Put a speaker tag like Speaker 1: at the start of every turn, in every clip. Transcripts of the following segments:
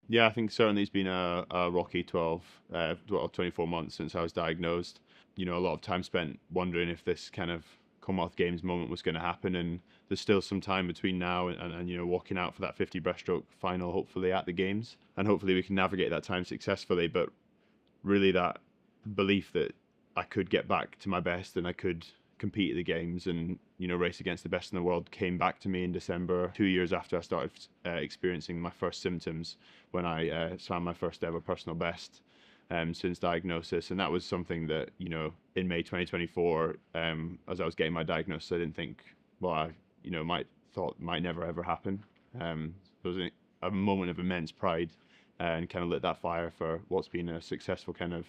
Speaker 1: Yeah, I think certainly it's been a rocky 24 months since I was diagnosed. You know, a lot of time spent wondering if this kind of Commonwealth Games moment was going to happen, and there's still some time between now and you know walking out for that 50 breaststroke final, hopefully at the games, and hopefully we can navigate that time successfully. But really, that belief that I could get back to my best and I could compete at the games and you know race against the best in the world came back to me in December, 2 years after I started experiencing my first symptoms when I swam my first ever personal best since diagnosis. And that was something that you know in May 2024, as I was getting my diagnosis, I didn't think, well, I you know might never ever happen. It was a moment of immense pride and kind of lit that fire for what's been a successful kind of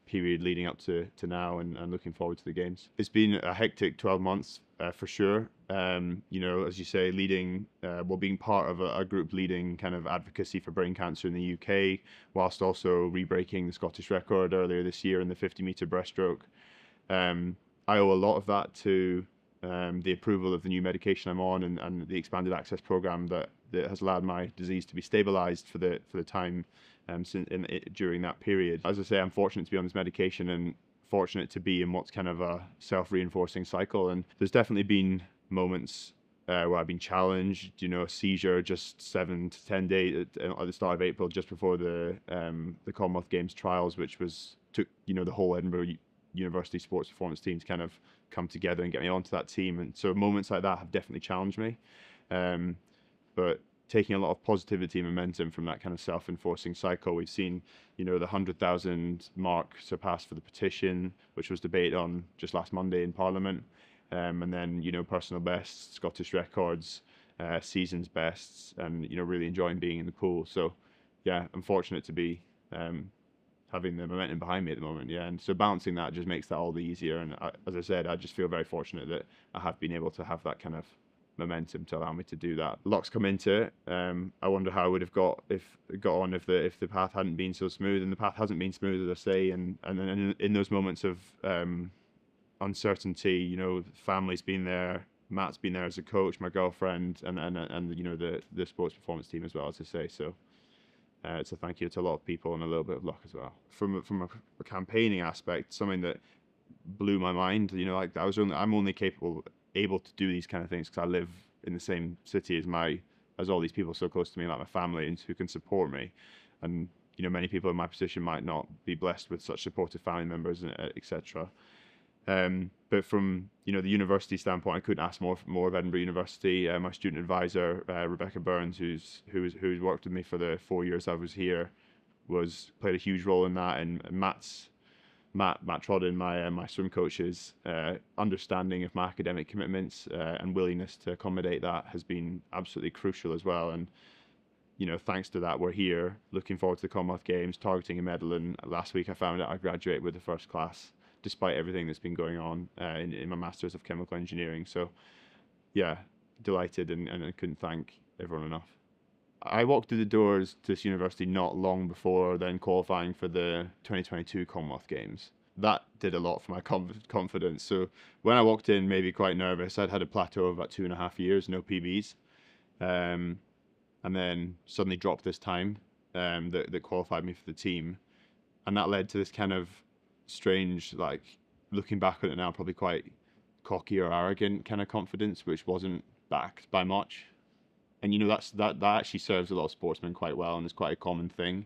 Speaker 1: period leading up to now and looking forward to the games. It's been a hectic 12 months for sure. You know, as you say, leading, well, being part of a group leading kind of advocacy for brain cancer in the UK, whilst also re-breaking the Scottish record earlier this year in the 50-metre breaststroke. I owe a lot of that to the approval of the new medication I'm on and the expanded access program that has allowed my disease to be stabilized for the time during that period. As I say, I'm fortunate to be on this medication and fortunate to be in what's kind of a self-reinforcing cycle. And there's definitely been moments where I've been challenged, you know, a seizure just 7 to 10 days at the start of April, just before the Commonwealth Games trials, which took you know the whole Edinburgh University sports performance team to kind of come together and get me onto that team. And so moments like that have definitely challenged me. But taking a lot of positivity and momentum from that kind of self-enforcing cycle. We've seen, you know, the 100,000 mark surpassed for the petition, which was debated on just last Monday in Parliament. And then, you know, personal bests, Scottish records, seasons bests, and, you know, really enjoying being in the pool. So, yeah, I'm fortunate to be having the momentum behind me at the moment. Yeah, and so balancing that just makes that all the easier. And as I said, I just feel very fortunate that I have been able to have that kind of momentum to allow me to do that. Lots come into it. I wonder how I would have got on if the path hadn't been so smooth, and the path hasn't been smooth, as I say. And then in those moments of uncertainty, you know, family's been there, Matt's been there as a coach, my girlfriend, and you know the sports performance team as well, as I say. So it's a thank you to a lot of people and a little bit of luck as well. From a campaigning aspect, something that blew my mind. You know, like I'm only able to do these kind of things because I live in the same city as all these people so close to me, like my family, and who can support me. And you know, many people in my position might not be blessed with such supportive family members, etc. But from you know the university standpoint, I couldn't ask more of Edinburgh University. My student advisor, Rebecca Burns, who's worked with me for the 4 years I was here, played a huge role in that. And Matt Trodden, my swim coach's understanding of my academic commitments and willingness to accommodate that has been absolutely crucial as well. And you know, thanks to that, we're here, looking forward to the Commonwealth Games, targeting a medal. And last week I found out I graduated with the first class, despite everything that's been going on in my Masters of Chemical Engineering. So yeah, delighted and I couldn't thank everyone enough. I walked through the doors to this university not long before then qualifying for the 2022 Commonwealth Games. That did a lot for my confidence. So when I walked in, maybe quite nervous, I'd had a plateau of about 2.5 years, no PBs. And then suddenly dropped this time that qualified me for the team. And that led to this kind of strange, like, looking back on it now, probably quite cocky or arrogant kind of confidence, which wasn't backed by much. And you know that actually serves a lot of sportsmen quite well, and it's quite a common thing.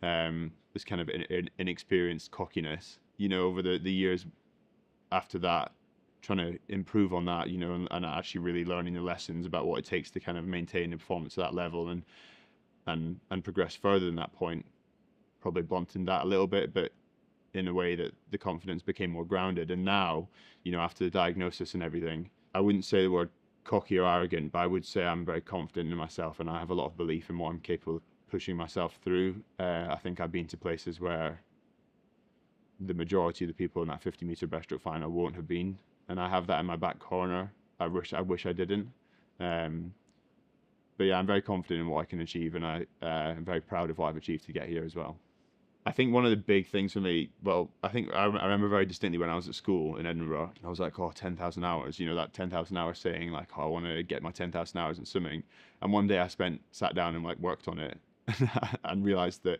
Speaker 1: This kind of inexperienced cockiness, you know, over the years after that, trying to improve on that, you know, and actually really learning the lessons about what it takes to kind of maintain a performance at that level and progress further than that point. Probably blunted that a little bit, but in a way that the confidence became more grounded. And now, you know, after the diagnosis and everything, I wouldn't say the word cocky or arrogant, but I would say I'm very confident in myself and I have a lot of belief in what I'm capable of pushing myself through. I think I've been to places where the majority of the people in that 50-metre breaststroke final won't have been, and I have that in my back corner. I wish I didn't. But yeah, I'm very confident in what I can achieve, and I'm very proud of what I've achieved to get here as well. I think one of the big things for me, well, I think I remember very distinctly when I was at school in Edinburgh, I was like, oh, 10,000 hours, you know, that 10,000 hours saying like, oh, I want to get my 10,000 hours in swimming. And one day I sat down and like worked on it. and realized that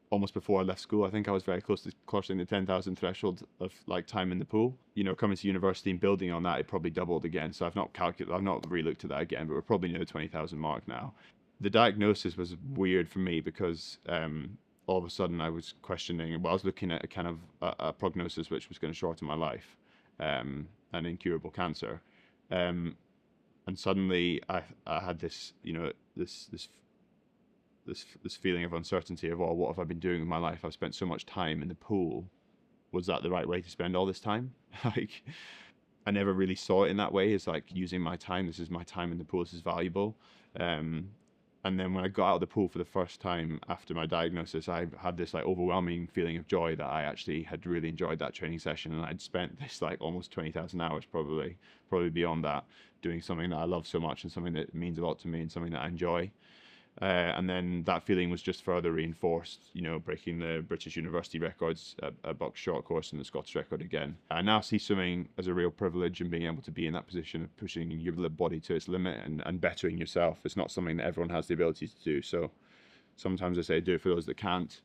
Speaker 1: almost before I left school, I think I was very close to crossing the 10,000 threshold of like time in the pool. You know, coming to university and building on that, it probably doubled again. So I've not re-looked at that again, but we're probably near the 20,000 mark now. The diagnosis was weird for me because all of a sudden I was questioning, well, I was looking at a kind of a prognosis which was going to shorten my life, an incurable cancer. Um, and suddenly I had this, you know, this feeling of uncertainty of, oh, what have I been doing with my life? I've spent so much time in the pool. Was that the right way to spend all this time? Like, I never really saw it in that way. It's like using my time. This is my time in the pool. This is valuable. Um, and then when I got out of the pool for the first time after my diagnosis, I had this like overwhelming feeling of joy that I actually had really enjoyed that training session, and I'd spent this like almost 20,000 hours, probably beyond that, doing something that I love so much and something that means a lot to me and something that I enjoy. And then that feeling was just further reinforced, you know, breaking the British University records, a box short course, and the Scottish record again. I now see swimming as a real privilege, and being able to be in that position of pushing your body to its limit and bettering yourself. It's not something that everyone has the ability to do. So sometimes I say do it for those that can't,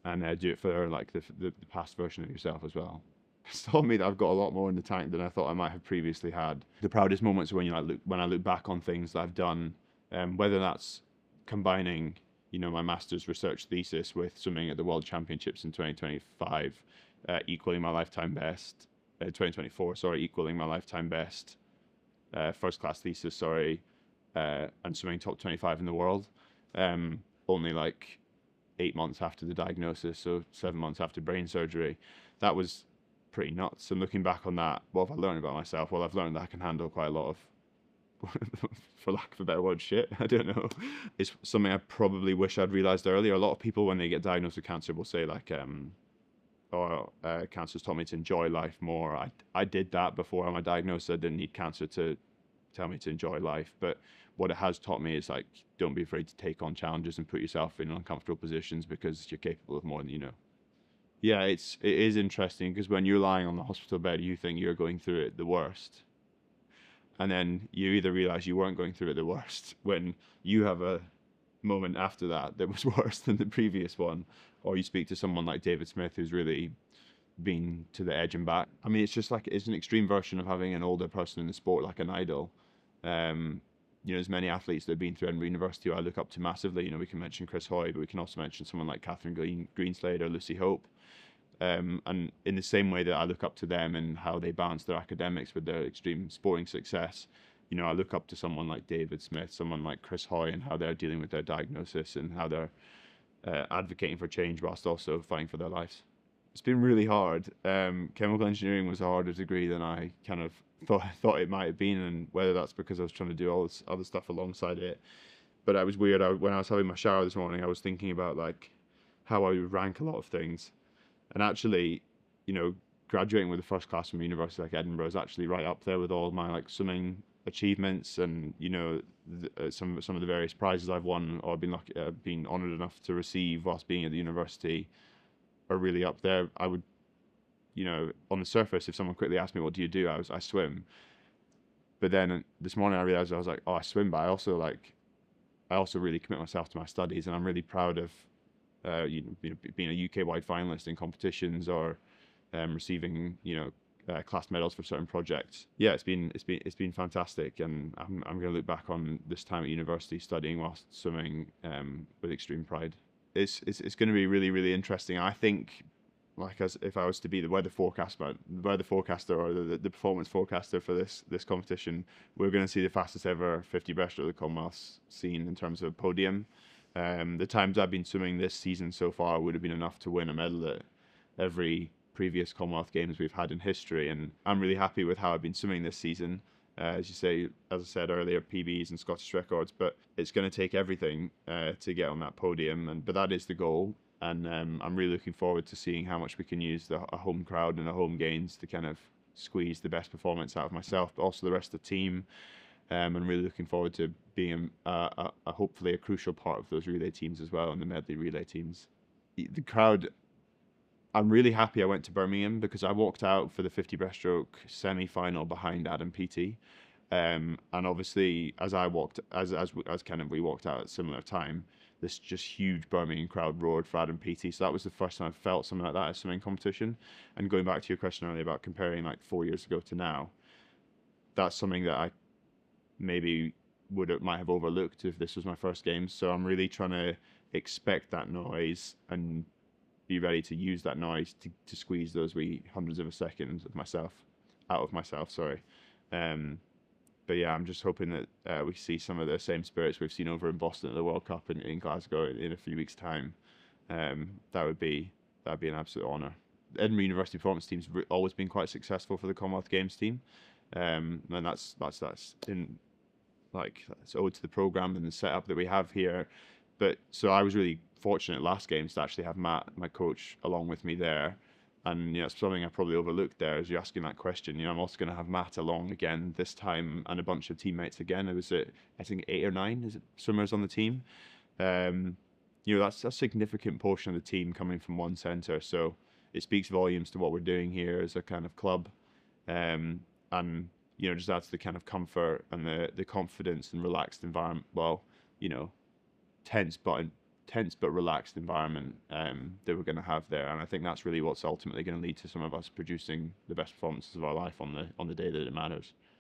Speaker 1: and do it for like the past version of yourself as well. It's taught me that I've got a lot more in the tank than I thought I might have previously had. The proudest moments are when I look back on things that I've done, whether that's combining, you know, my master's research thesis with swimming at the World Championships in 2025, equaling my lifetime best, 2024, sorry, equaling my lifetime best, first class thesis, sorry, and swimming top 25 in the world, only like 8 months after the diagnosis, so 7 months after brain surgery. That was pretty nuts. And looking back on that, what have I learned about myself? Well, I've learned that I can handle quite a lot of, for lack of a better word, shit. I don't know. It's something I probably wish I'd realized earlier. A lot of people, when they get diagnosed with cancer, will say like, cancer's taught me to enjoy life more. I did that before my diagnosis. I didn't need cancer to tell me to enjoy life. But what it has taught me is like, don't be afraid to take on challenges and put yourself in uncomfortable positions, because you're capable of more than you know. Yeah, it is interesting, because when you're lying on the hospital bed, you think you're going through it the worst. And then you either realize you weren't going through it the worst when you have a moment after that that was worse than the previous one, or you speak to someone like David Smith, who's really been to the edge and back. I mean, it's just like, it's an extreme version of having an older person in the sport, like an idol. You know, there's many athletes that have been through Edinburgh University who I look up to massively. You know, we can mention Chris Hoy, but we can also mention someone like Catherine Greenslade or Lucy Hope. And in the same way that I look up to them and how they balance their academics with their extreme sporting success, you know, I look up to someone like David Smith, someone like Chris Hoy, and how they're dealing with their diagnosis and how they're advocating for change whilst also fighting for their lives. It's been really hard. Chemical engineering was a harder degree than I kind of thought it might have been, and whether that's because I was trying to do all this other stuff alongside it. But it was weird. When I was having my shower this morning, I was thinking about like how I would rank a lot of things. And actually, you know, graduating with a first class from a university like Edinburgh is actually right up there with all my like swimming achievements, and you know, some of the various prizes I've won or been honoured enough to receive whilst being at the university are really up there. I would, you know, on the surface, if someone quickly asked me what do you do, I swim. But then this morning I realised, I was like, oh, I swim, but I also really commit myself to my studies, and I'm really proud of being a UK-wide finalist in competitions, or receiving, you know, class medals for certain projects. Yeah, it's been fantastic, and I'm going to look back on this time at university studying whilst swimming with extreme pride. It's going to be really, really interesting. I think, like, as if I was to be the weather forecaster or the performance forecaster for this competition, we're going to see the fastest ever 50 breaststroke the Commonwealth's seen in terms of podium. The times I've been swimming this season so far would have been enough to win a medal at every previous Commonwealth Games we've had in history, and I'm really happy with how I've been swimming this season. As I said earlier, PBs and Scottish records, but it's going to take everything to get on that podium, but that is the goal. And I'm really looking forward to seeing how much we can use a home crowd and a home gains to kind of squeeze the best performance out of myself, but also the rest of the team. I'm really looking forward to being hopefully a crucial part of those relay teams as well, and the medley relay teams. The crowd, I'm really happy I went to Birmingham, because I walked out for the 50 breaststroke semi-final behind Adam Peaty, and obviously as we walked out at a similar time, this just huge Birmingham crowd roared for Adam Peaty. So that was the first time I felt something like that at a swimming competition. And going back to your question earlier about comparing like 4 years ago to now, that's something that I maybe might have overlooked if this was my first game. So I'm really trying to expect that noise and be ready to use that noise to squeeze those wee hundreds of a second of myself out of myself. Sorry. But yeah, I'm just hoping that we see some of the same spirits we've seen over in Boston at the World Cup in Glasgow in a few weeks' time. That'd be an absolute honour. The Edinburgh University Performance team's always been quite successful for the Commonwealth Games team, and that's in like it's owed to the program and the setup that we have here. But so I was really fortunate last games to actually have Matt, my coach, along with me there. And you know, it's something I probably overlooked there as you're asking that question. You know, I'm also going to have Matt along again this time and a bunch of teammates again. It was I think 8 or 9 swimmers on the team. You know, that's a significant portion of the team coming from one centre. So it speaks volumes to what we're doing here as a kind of club, and you know, just adds the kind of comfort and the confidence and relaxed environment. Well, you know, tense but relaxed environment that we're going to have there, and I think that's really what's ultimately going to lead to some of us producing the best performances of our life on the day that it matters.